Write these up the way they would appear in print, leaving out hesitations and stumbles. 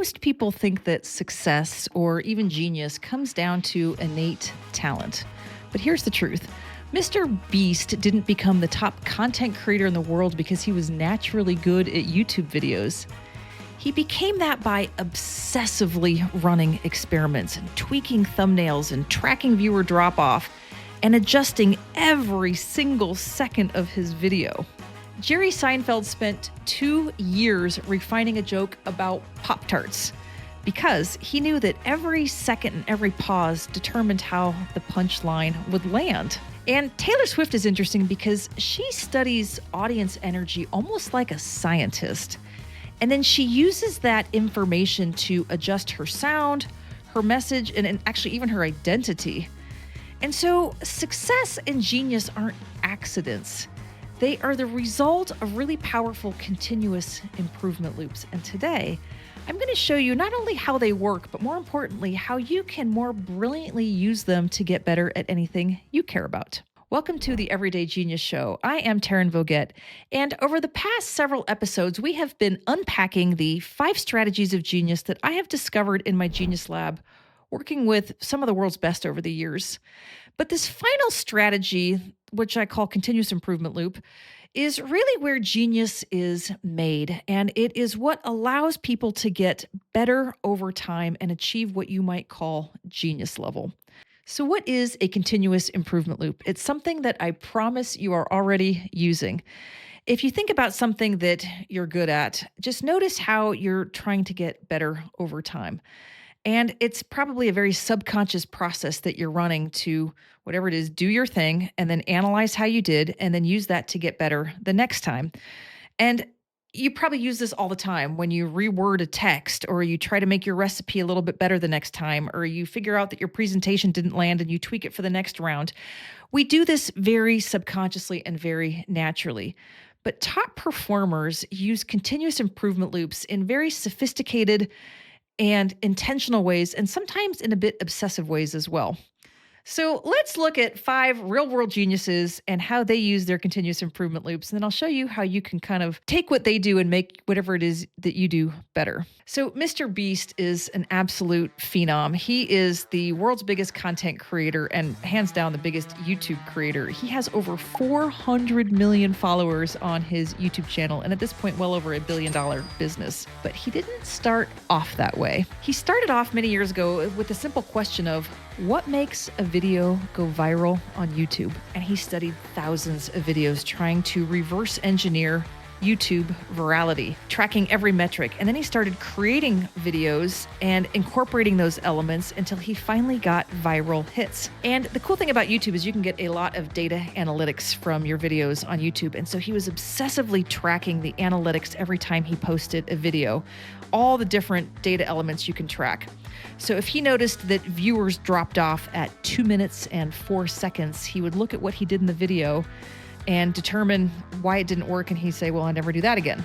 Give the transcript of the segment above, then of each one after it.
Most people think that success or even genius comes down to innate talent. But here's the truth. MrBeast didn't become the top content creator in the world because he was naturally good at YouTube videos. He became that by obsessively running experiments and tweaking thumbnails and tracking viewer drop-off and adjusting every single second of his video. Jerry Seinfeld spent 2 years refining a joke about Pop-Tarts because he knew that every second and every pause determined how the punchline would land. And Taylor Swift is interesting because she studies audience energy almost like a scientist. And then she uses that information to adjust her sound, her message, and actually even her identity. And so success and genius aren't accidents. They are the result of really powerful continuous improvement loops. And today, I'm going to show you not only how they work, but more importantly, how you can more brilliantly use them to get better at anything you care about. Welcome to the Everyday Genius Show. I am Taryn Voget, and over the past several episodes, we have been unpacking the 5 strategies of genius that I have discovered in my Genius Lab, working with some of the world's best over the years. But this final strategy, which I call continuous improvement loop, is really where genius is made, and it is what allows people to get better over time and achieve what you might call genius level. So what is a continuous improvement loop? It's something that I promise you are already using. If you think about something that you're good at, just notice how you're trying to get better over time. And it's probably a very subconscious process that you're running to, whatever it is, do your thing and then analyze how you did and then use that to get better the next time. And you probably use this all the time when you reword a text, or you try to make your recipe a little bit better the next time, or you figure out that your presentation didn't land and you tweak it for the next round. We do this very subconsciously and very naturally. But top performers use continuous improvement loops in very sophisticated and intentional ways, and sometimes in a bit obsessive ways as well. So let's look at 5 real-world geniuses and how they use their continuous improvement loops. And then I'll show you how you can kind of take what they do and make whatever it is that you do better. So MrBeast is an absolute phenom. He is the world's biggest content creator and hands down the biggest YouTube creator. He has over 400 million followers on his YouTube channel, and at this point, well over $1 billion business. But he didn't start off that way. He started off many years ago with the simple question of, what makes a video go viral on YouTube? And he studied thousands of videos trying to reverse engineer YouTube virality, tracking every metric. And then he started creating videos and incorporating those elements until he finally got viral hits. And the cool thing about YouTube is you can get a lot of data analytics from your videos on YouTube. And so he was obsessively tracking the analytics every time he posted a video, all the different data elements you can track. So if he noticed that viewers dropped off at 2 minutes and 4 seconds, he would look at what he did in the video and determine why it didn't work, and he'd say, well, I'll never do that again.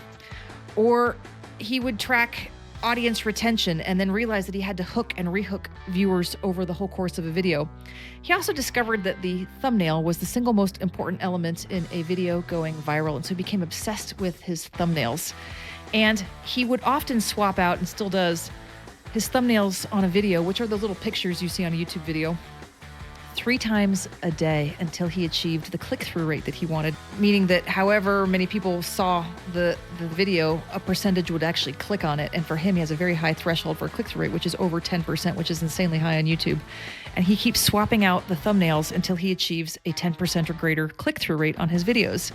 Or he would track audience retention and then realize that he had to hook and rehook viewers over the whole course of a video. He also discovered that the thumbnail was the single most important element in a video going viral, and so he became obsessed with his thumbnails. And he would often swap out, and still does, his thumbnails on a video, which are the little pictures you see on a YouTube video, 3 times a day until he achieved the click-through rate that he wanted, meaning that however many people saw the video, a percentage would actually click on it. And for him, he has a very high threshold for a click-through rate, which is over 10%, which is insanely high on YouTube. And he keeps swapping out the thumbnails until he achieves a 10% or greater click-through rate on his videos.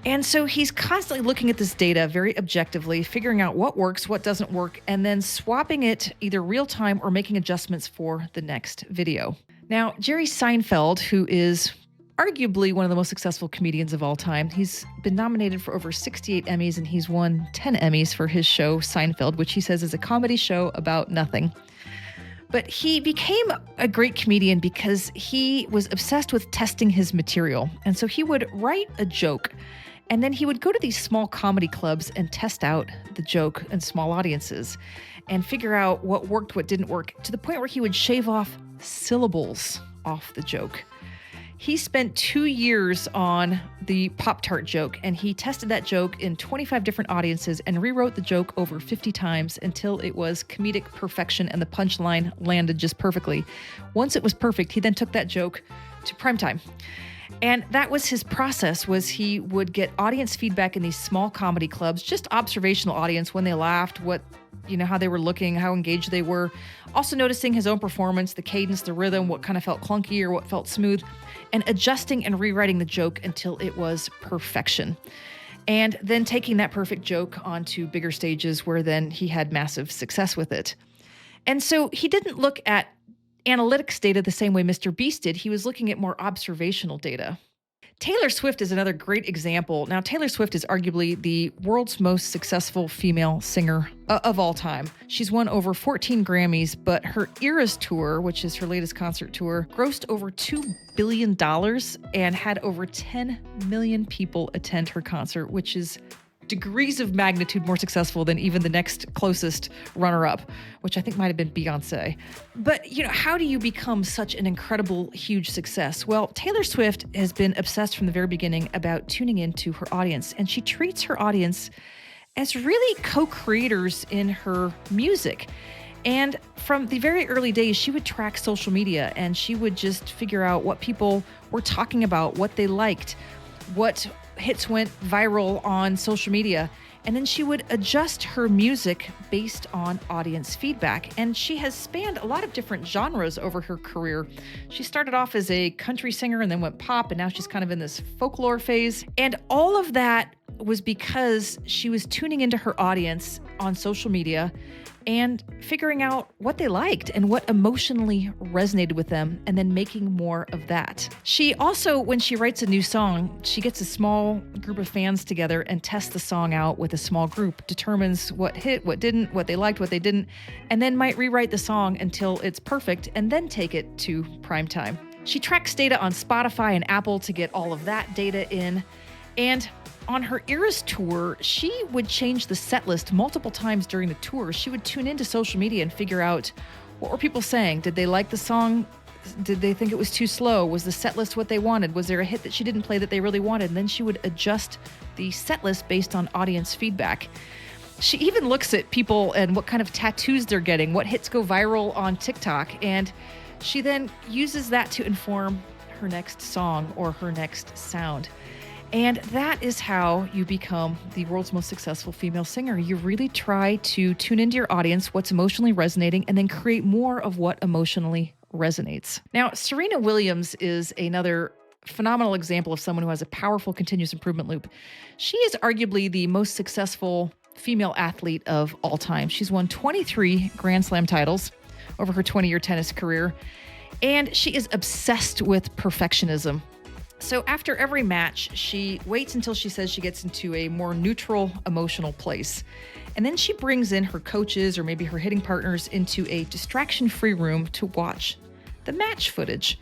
And so he's constantly looking at this data very objectively, figuring out what works, what doesn't work, and then swapping it either real time or making adjustments for the next video. Now, Jerry Seinfeld, who is arguably one of the most successful comedians of all time, he's been nominated for over 68 Emmys, and he's won 10 Emmys for his show Seinfeld, which he says is a comedy show about nothing. But he became a great comedian because he was obsessed with testing his material. And so he would write a joke, and then he would go to these small comedy clubs and test out the joke in small audiences and figure out what worked, what didn't work, to the point where he would shave off syllables off the joke. He spent 2 years on the Pop-Tart joke, and he tested that joke in 25 different audiences and rewrote the joke over 50 times until it was comedic perfection and the punchline landed just perfectly. Once it was perfect, he then took that joke to primetime. And that was his process, was he would get audience feedback in these small comedy clubs, just observational audience, when they laughed, how they were looking, how engaged they were. Also noticing his own performance, the cadence, the rhythm, what kind of felt clunky or what felt smooth, and adjusting and rewriting the joke until it was perfection. And then taking that perfect joke onto bigger stages where then he had massive success with it. And so he didn't look at analytics data the same way MrBeast did. He was looking at more observational data. Taylor Swift is another great example. Now, Taylor Swift is arguably the world's most successful female singer of all time. She's won over 14 Grammys, but her Eras tour, which is her latest concert tour, grossed over $2 billion and had over 10 million people attend her concert, which is degrees of magnitude more successful than even the next closest runner-up, which I think might have been Beyonce. But, how do you become such an incredible, huge success? Well, Taylor Swift has been obsessed from the very beginning about tuning into her audience, and she treats her audience as really co-creators in her music. And from the very early days, she would track social media, and she would just figure out what people were talking about, what they liked, what hits went viral on social media, and then she would adjust her music based on audience feedback. And she has spanned a lot of different genres over her career. She started off as a country singer and then went pop, and now she's kind of in this folklore phase. And all of that was because she was tuning into her audience on social media and figuring out what they liked and what emotionally resonated with them, and then making more of that. She also, when she writes a new song, she gets a small group of fans together and tests the song out with a small group, determines what hit, what didn't, what they liked, what they didn't, and then might rewrite the song until it's perfect and then take it to primetime. She tracks data on Spotify and Apple to get all of that data in. And on her Eras tour, she would change the set list multiple times during the tour. She would tune into social media and figure out, what were people saying? Did they like the song? Did they think it was too slow? Was the set list what they wanted? Was there a hit that she didn't play that they really wanted? And then she would adjust the set list based on audience feedback. She even looks at people and what kind of tattoos they're getting, what hits go viral on TikTok, and she then uses that to inform her next song or her next sound. And that is how you become the world's most successful female singer. You really try to tune into your audience, what's emotionally resonating, and then create more of what emotionally resonates. Now, Serena Williams is another phenomenal example of someone who has a powerful continuous improvement loop. She is arguably the most successful female athlete of all time. She's won 23 Grand Slam titles over her 20-year tennis career, and she is obsessed with perfectionism. So after every match, she waits until she says she gets into a more neutral emotional place. And then she brings in her coaches or maybe her hitting partners into a distraction-free room to watch the match footage.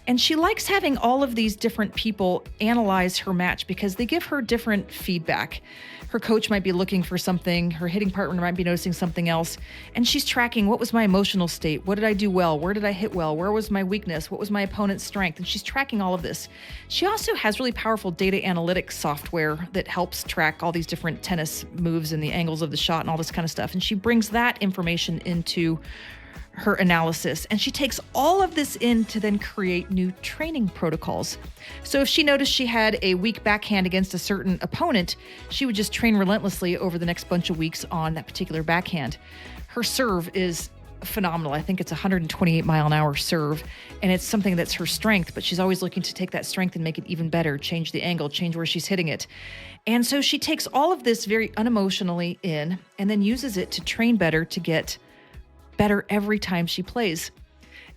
And she likes having all of these different people analyze her match because they give her different feedback. Her coach might be looking for something, her hitting partner might be noticing something else, and she's tracking, what was my emotional state? What did I do well? Where did I hit well? Where was my weakness? What was my opponent's strength? And she's tracking all of this. She also has really powerful data analytics software that helps track all these different tennis moves and the angles of the shot and all this kind of stuff. And she brings that information into her analysis, and she takes all of this in to then create new training protocols. So if she noticed she had a weak backhand against a certain opponent, she would just train relentlessly over the next bunch of weeks on that particular backhand. Her serve is phenomenal. I think it's 128 mile an hour serve, and it's something that's her strength, but she's always looking to take that strength and make it even better, change the angle, change where she's hitting it. And so she takes all of this very unemotionally in and then uses it to train better, to get better every time she plays.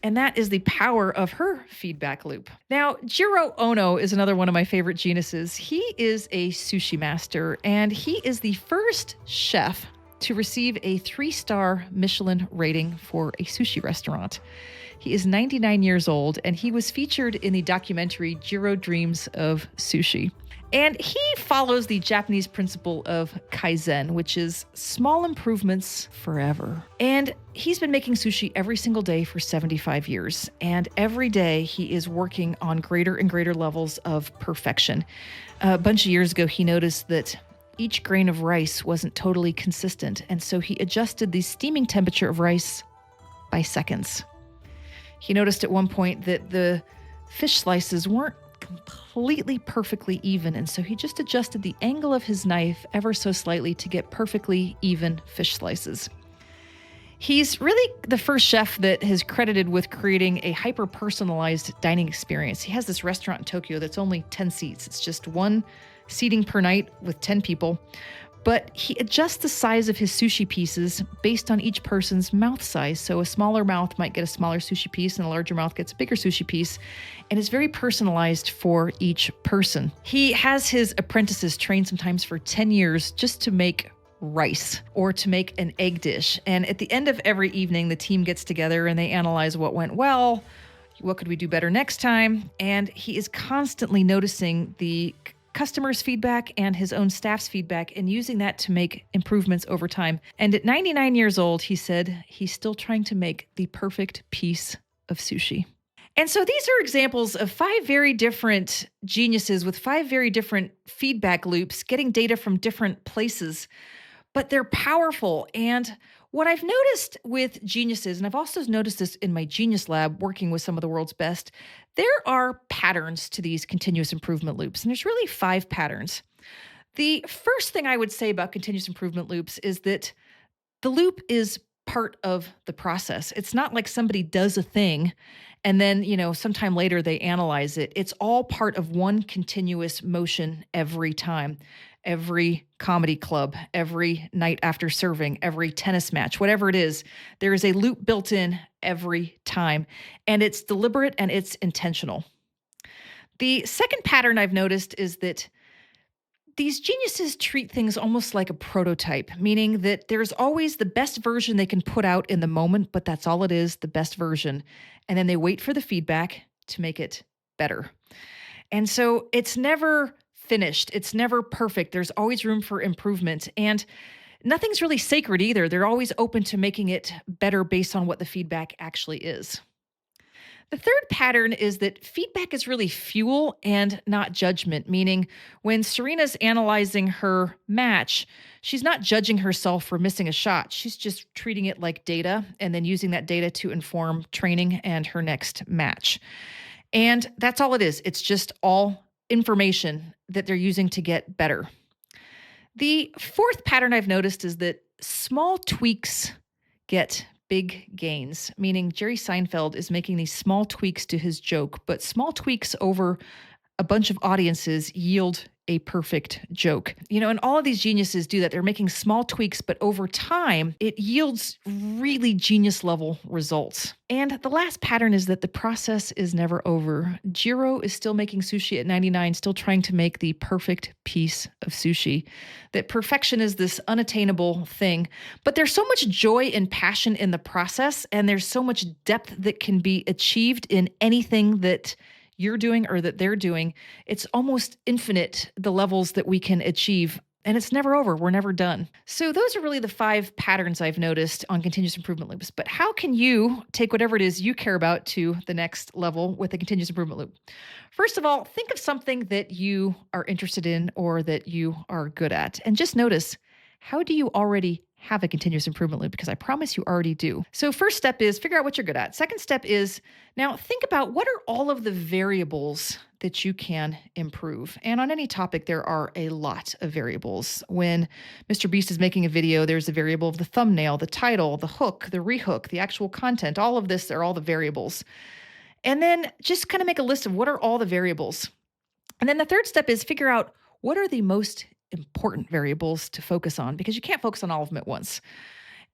And that is the power of her feedback loop. Now, Jiro Ono is another one of my favorite geniuses. He is a sushi master, and he is the first chef to receive a 3-star Michelin rating for a sushi restaurant. He is 99 years old, and he was featured in the documentary Jiro Dreams of Sushi. And he follows the Japanese principle of Kaizen, which is small improvements forever. And he's been making sushi every single day for 75 years. And every day he is working on greater and greater levels of perfection. A bunch of years ago, he noticed that each grain of rice wasn't totally consistent. And so he adjusted the steaming temperature of rice by seconds. He noticed at one point that the fish slices weren't completely perfectly even, and so he just adjusted the angle of his knife ever so slightly to get perfectly even fish slices. He's really the first chef that has credited with creating a hyper-personalized dining experience. He has this restaurant in Tokyo that's only 10 seats. It's just one seating per night with 10 people. But he adjusts the size of his sushi pieces based on each person's mouth size. So a smaller mouth might get a smaller sushi piece and a larger mouth gets a bigger sushi piece. And it's very personalized for each person. He has his apprentices trained sometimes for 10 years just to make rice or to make an egg dish. And at the end of every evening, the team gets together and they analyze what went well, what could we do better next time. And he is constantly noticing the customers' feedback and his own staff's feedback and using that to make improvements over time. And at 99 years old, he said he's still trying to make the perfect piece of sushi. And so these are examples of 5 very different geniuses with 5 very different feedback loops, getting data from different places, but they're powerful. And what I've noticed with geniuses, and I've also noticed this in my Genius Lab working with some of the world's best, there are patterns to these continuous improvement loops. And there's really 5 patterns. The first thing I would say about continuous improvement loops is that the loop is part of the process. It's not like somebody does a thing and then, sometime later they analyze it. It's all part of one continuous motion every time. Every comedy club, every night after serving, every tennis match, whatever it is, there is a loop built in every time. And it's deliberate and it's intentional. The second pattern I've noticed is that these geniuses treat things almost like a prototype, meaning that there's always the best version they can put out in the moment, but that's all it is, the best version. And then they wait for the feedback to make it better. And so it's never finished. It's never perfect. There's always room for improvement. And nothing's really sacred either. They're always open to making it better based on what the feedback actually is. The third pattern is that feedback is really fuel and not judgment, meaning when Serena's analyzing her match, she's not judging herself for missing a shot. She's just treating it like data and then using that data to inform training and her next match. And that's all it is. It's just all information that they're using to get better. The fourth pattern I've noticed is that small tweaks get big gains, meaning Jerry Seinfeld is making these small tweaks to his joke, but small tweaks over a bunch of audiences yield a perfect joke. And all of these geniuses do that. They're making small tweaks, but over time, it yields really genius level results. And the last pattern is that the process is never over. Jiro is still making sushi at 99, still trying to make the perfect piece of sushi. That perfection is this unattainable thing, but there's so much joy and passion in the process, and there's so much depth that can be achieved in anything that you're doing or that they're doing. It's almost infinite, the levels that we can achieve, and it's never over. We're never done. So those are really the 5 patterns I've noticed on continuous improvement loops. But how can you take whatever it is you care about to the next level with a continuous improvement loop? First of all, think of something that you are interested in or that you are good at, and just notice, how do you already have a continuous improvement loop? Because I promise you already do. So first step is figure out what you're good at. Second step is now think about what are all of the variables that you can improve. And on any topic, there are a lot of variables. When MrBeast is making a video, there's a variable of the thumbnail, the title, the hook, the rehook, the actual content. All of this are all the variables. And then just kind of make a list of what are all the variables. And then the third step is figure out what are the most important variables to focus on, because you can't focus on all of them at once.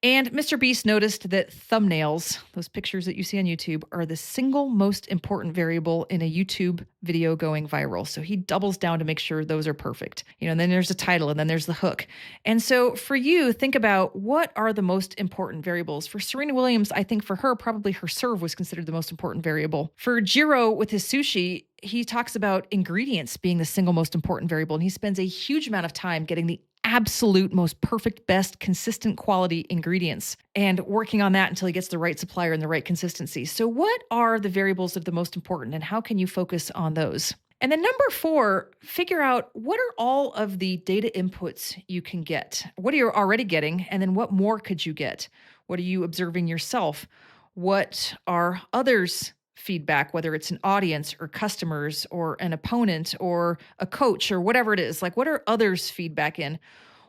And MrBeast noticed that thumbnails, those pictures that you see on YouTube, are the single most important variable in a YouTube video going viral. So he doubles down to make sure those are perfect. And then there's a title and then there's the hook. And so for you, think about what are the most important variables. For Serena Williams, I think for her, probably her serve was considered the most important variable. For Jiro with his sushi, he talks about ingredients being the single most important variable. And he spends a huge amount of time getting the absolute most perfect, best, consistent quality ingredients and working on that until he gets the right supplier and the right consistency. So what are the variables that are the most important and how can you focus on those? And then number 4, figure out what are all of the data inputs you can get. What are you already getting? And then what more could you get? What are you observing yourself? What are others' feedback, whether it's an audience or customers or an opponent or a coach or whatever it is? Like, what are others' feedback in?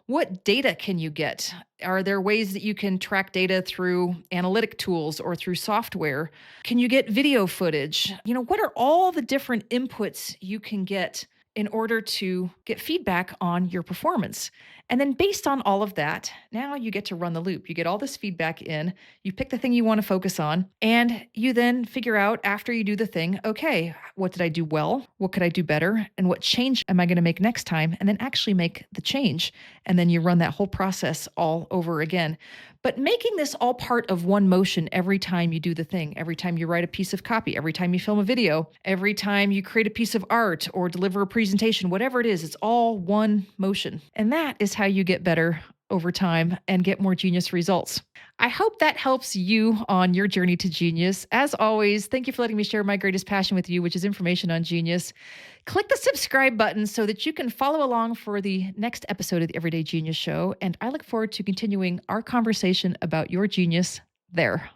What data can you get? Are there ways that you can track data through analytic tools or through software? Can you get video footage? What are all the different inputs you can get in order to get feedback on your performance? And then based on all of that, now you get to run the loop. You get all this feedback in, you pick the thing you want to focus on, and you then figure out after you do the thing, okay, what did I do well? What could I do better? And what change am I going to make next time? And then actually make the change. And then you run that whole process all over again. But making this all part of one motion every time you do the thing, every time you write a piece of copy, every time you film a video, every time you create a piece of art or deliver a presentation, whatever it is, it's all one motion. And that is how you get better over time and get more genius results. I hope that helps you on your journey to genius. As always, thank you for letting me share my greatest passion with you, which is information on genius. Click the subscribe button so that you can follow along for the next episode of the Everyday Genius Show. And I look forward to continuing our conversation about your genius there.